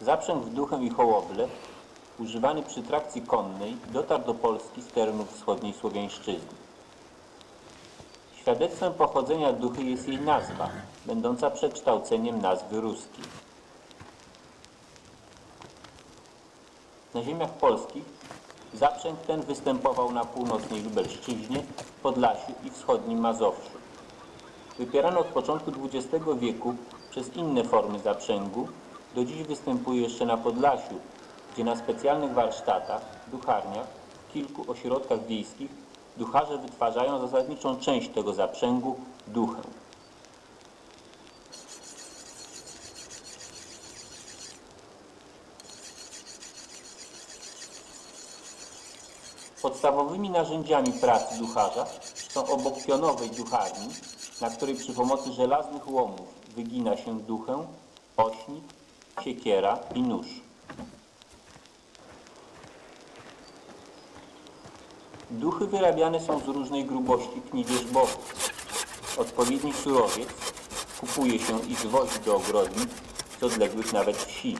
Zaprzęg w duchę i hołoble, używany przy trakcji konnej, dotarł do Polski z terenów wschodniej Słowiańszczyzny. Świadectwem pochodzenia duchy jest jej nazwa, będąca przekształceniem nazwy ruskiej. Na ziemiach polskich zaprzęg ten występował na północnej Lubelszczyźnie, Podlasiu i wschodnim Mazowszu. Wypierany od początku XX wieku przez inne formy zaprzęgu, do dziś występuje jeszcze na Podlasiu, gdzie na specjalnych warsztatach, ducharniach, w kilku ośrodkach wiejskich ducharze wytwarzają zasadniczą część tego zaprzęgu – duchę. Podstawowymi narzędziami pracy ducharza są obok pionowej ducharni, na której przy pomocy żelaznych łomów wygina się duchę, ośnik, siekiera i nóż. Duchy wyrabiane są z różnej grubości pni wierzbowych. Odpowiedni surowiec kupuje się i zwozi do ogrodnic z odległych nawet wsi.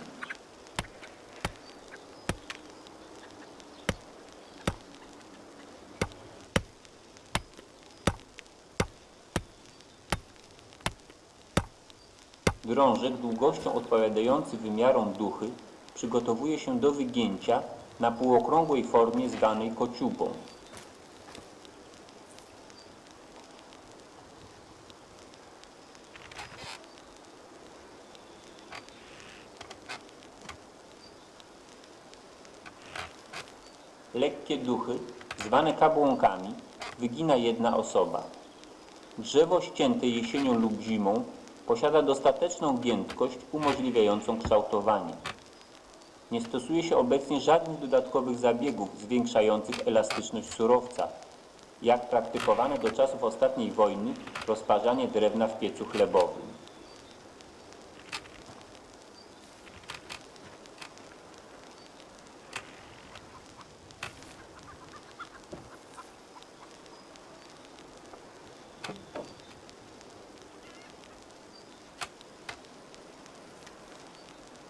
Drążek długością odpowiadający wymiarom duchy przygotowuje się do wygięcia na półokrągłej formie zwanej kociubą. Lekkie duchy, zwane kabłąkami, wygina jedna osoba. Drzewo ścięte jesienią lub zimą posiada dostateczną giętkość umożliwiającą kształtowanie. Nie stosuje się obecnie żadnych dodatkowych zabiegów zwiększających elastyczność surowca, jak praktykowane do czasów ostatniej wojny rozparzanie drewna w piecu chlebowym.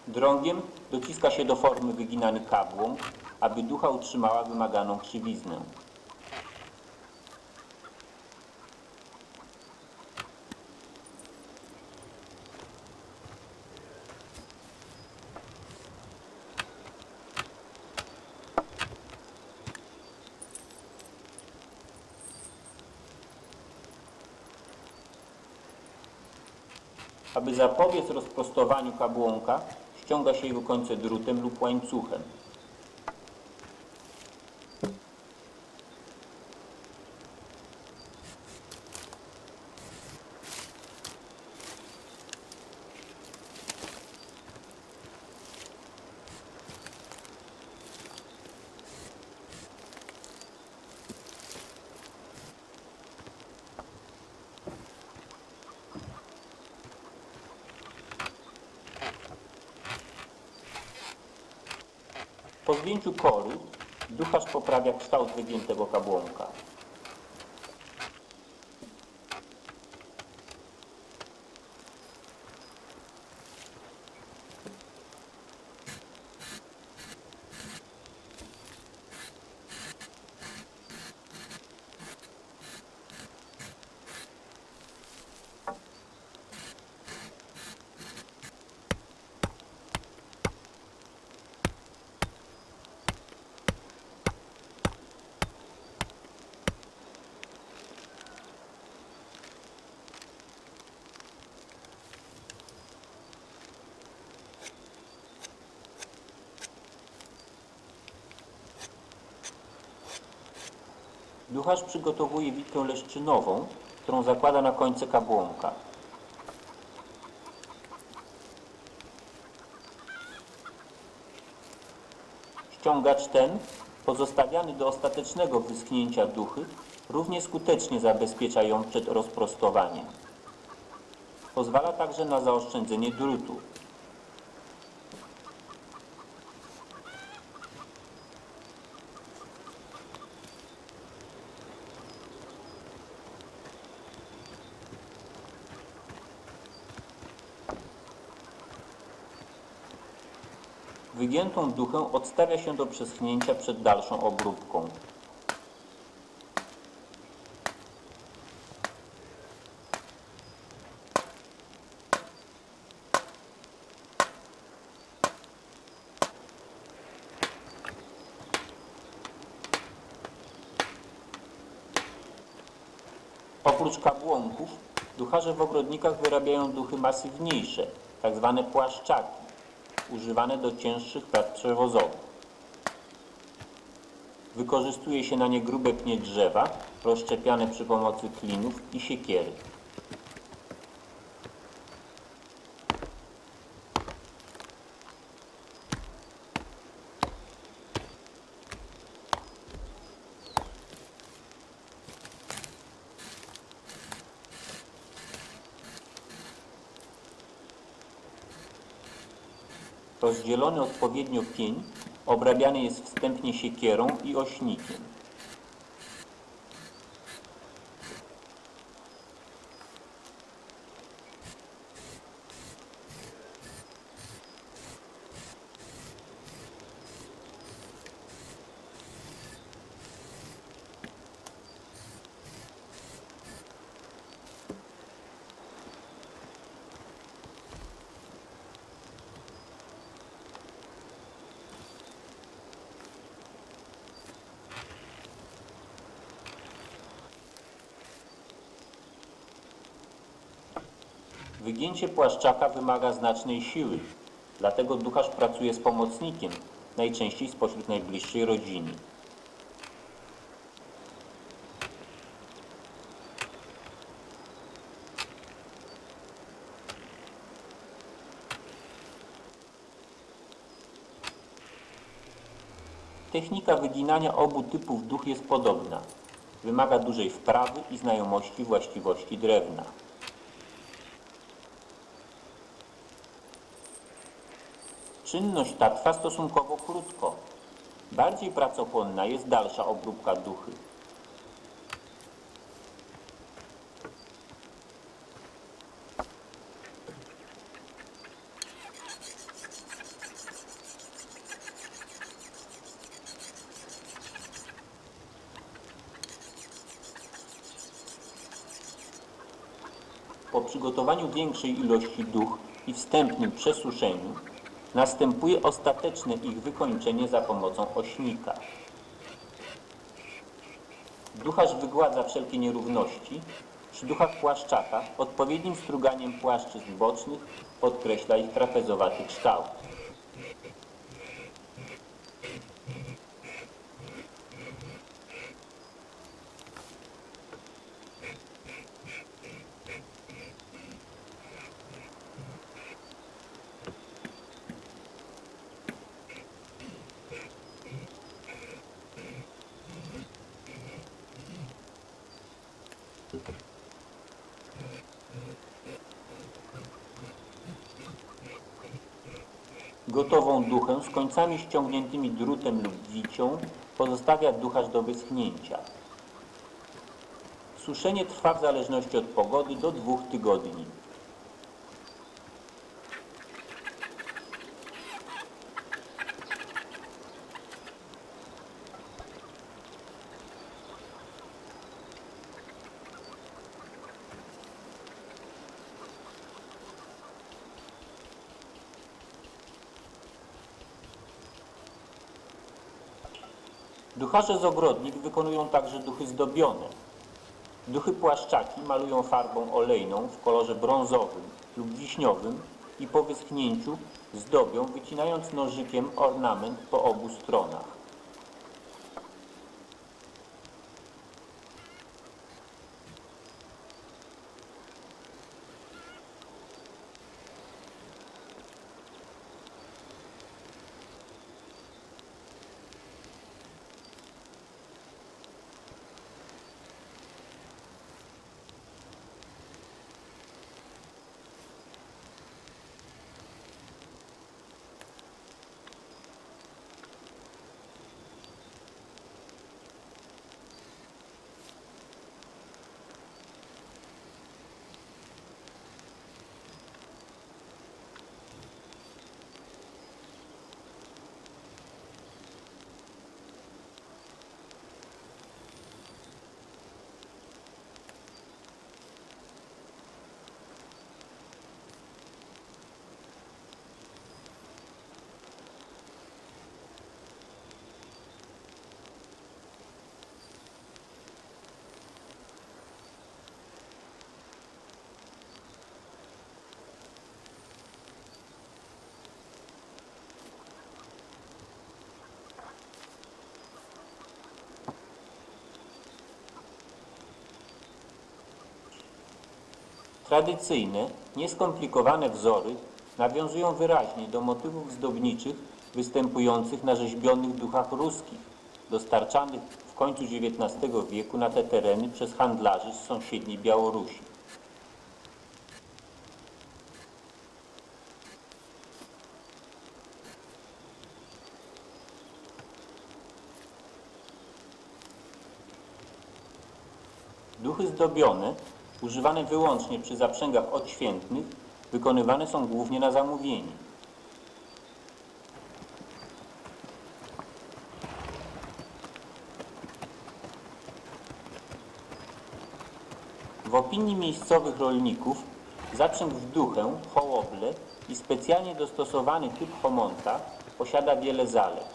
Drągiem dociska się do formy wyginany kabłąk, aby ducha utrzymała wymaganą krzywiznę. Aby zapobiec rozprostowaniu kabłąka, ściąga się jego końce drutem lub łańcuchem. Po zdjęciu kory ducharz poprawia kształt wygiętego kabłąka. Ducharz przygotowuje witkę leszczynową, którą zakłada na końce kabłąka. Ściągacz ten, pozostawiany do ostatecznego wyschnięcia duchy, równie skutecznie zabezpiecza ją przed rozprostowaniem. Pozwala także na zaoszczędzenie drutu. Wygiętą duchę odstawia się do przeschnięcia przed dalszą obróbką. Oprócz kabłonków, ducharze w ogrodnikach wyrabiają duchy masywniejsze, tzw. płaszczaki, używane do cięższych prac przewozowych. Wykorzystuje się na nie grube pnie drzewa, rozszczepiane przy pomocy klinów i siekiery. Rozdzielony odpowiednio pień obrabiany jest wstępnie siekierą i ośnikiem. Wygięcie płaszczaka wymaga znacznej siły, dlatego ducharz pracuje z pomocnikiem, najczęściej spośród najbliższej rodziny. Technika wyginania obu typów duch jest podobna. Wymaga dużej wprawy i znajomości właściwości drewna. Czynność ta trwa stosunkowo krótko. Bardziej pracochłonna jest dalsza obróbka duchy. Po przygotowaniu większej ilości duch i wstępnym przesuszeniu następuje ostateczne ich wykończenie za pomocą ośnika. Ducharz wygładza wszelkie nierówności. Przy duchach płaszczaka odpowiednim struganiem płaszczyzn bocznych podkreśla ich trapezowaty kształt. Gotową duchę z końcami ściągniętymi drutem lub wicią pozostawia ducharz do wyschnięcia. Suszenie trwa w zależności od pogody do 2 tygodni. Ducharze z ogrodnik wykonują także duchy zdobione. Duchy płaszczaki malują farbą olejną w kolorze brązowym lub wiśniowym i po wyschnięciu zdobią, wycinając nożykiem ornament po obu stronach. Tradycyjne, nieskomplikowane wzory nawiązują wyraźnie do motywów zdobniczych występujących na rzeźbionych duchach ruskich, dostarczanych w końcu XIX wieku na te tereny przez handlarzy z sąsiedniej Białorusi. Duchy zdobione, używane wyłącznie przy zaprzęgach odświętnych, wykonywane są głównie na zamówienie. W opinii miejscowych rolników zaprzęg w duchę, hołoble i specjalnie dostosowany typ homonta posiada wiele zalet.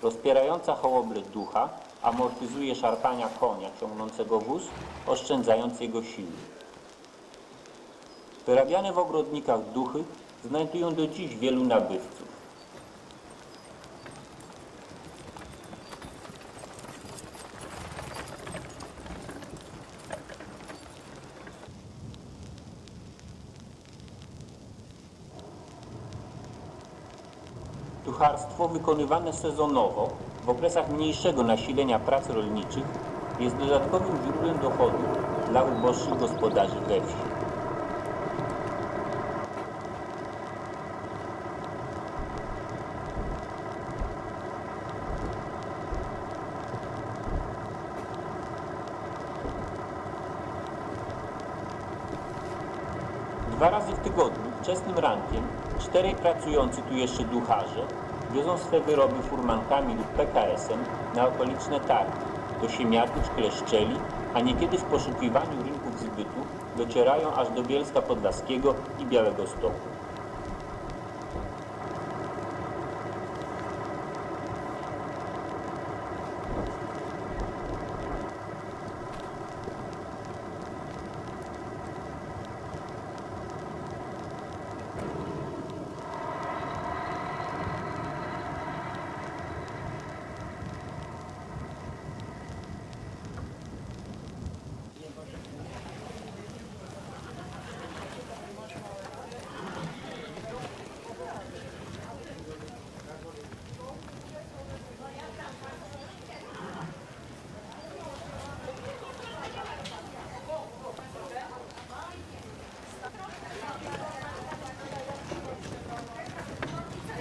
Rozpierająca hołoble ducha amortyzuje szarpania konia ciągnącego wóz, oszczędzając jego siły. Wyrabiane w ogrodnikach duchy znajdują do dziś wielu nabywców. Ducharstwo wykonywane sezonowo w okresach mniejszego nasilenia prac rolniczych jest dodatkowym źródłem dochodu dla uboższych gospodarzy we wsi. Dwa razy w tygodniu, wczesnym rankiem, 4 pracujący tu jeszcze ducharze wiozą swe wyroby furmankami lub PKS-em na okoliczne targi, do Siemiatycz, Kleszczeli, a niekiedy w poszukiwaniu rynków zbytu docierają aż do Bielska Podlaskiego i Białegostoku.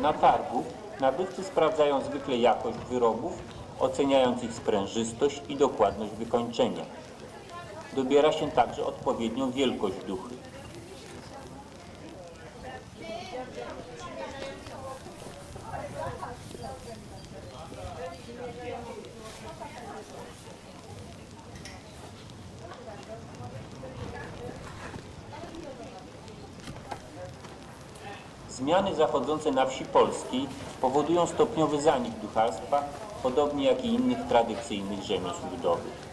Na targu nabywcy sprawdzają zwykle jakość wyrobów, oceniając ich sprężystość i dokładność wykończenia. Dobiera się także odpowiednią wielkość duchy. Zmiany zachodzące na wsi polskiej powodują stopniowy zanik ducharstwa, podobnie jak i innych tradycyjnych rzemiosł ludowych.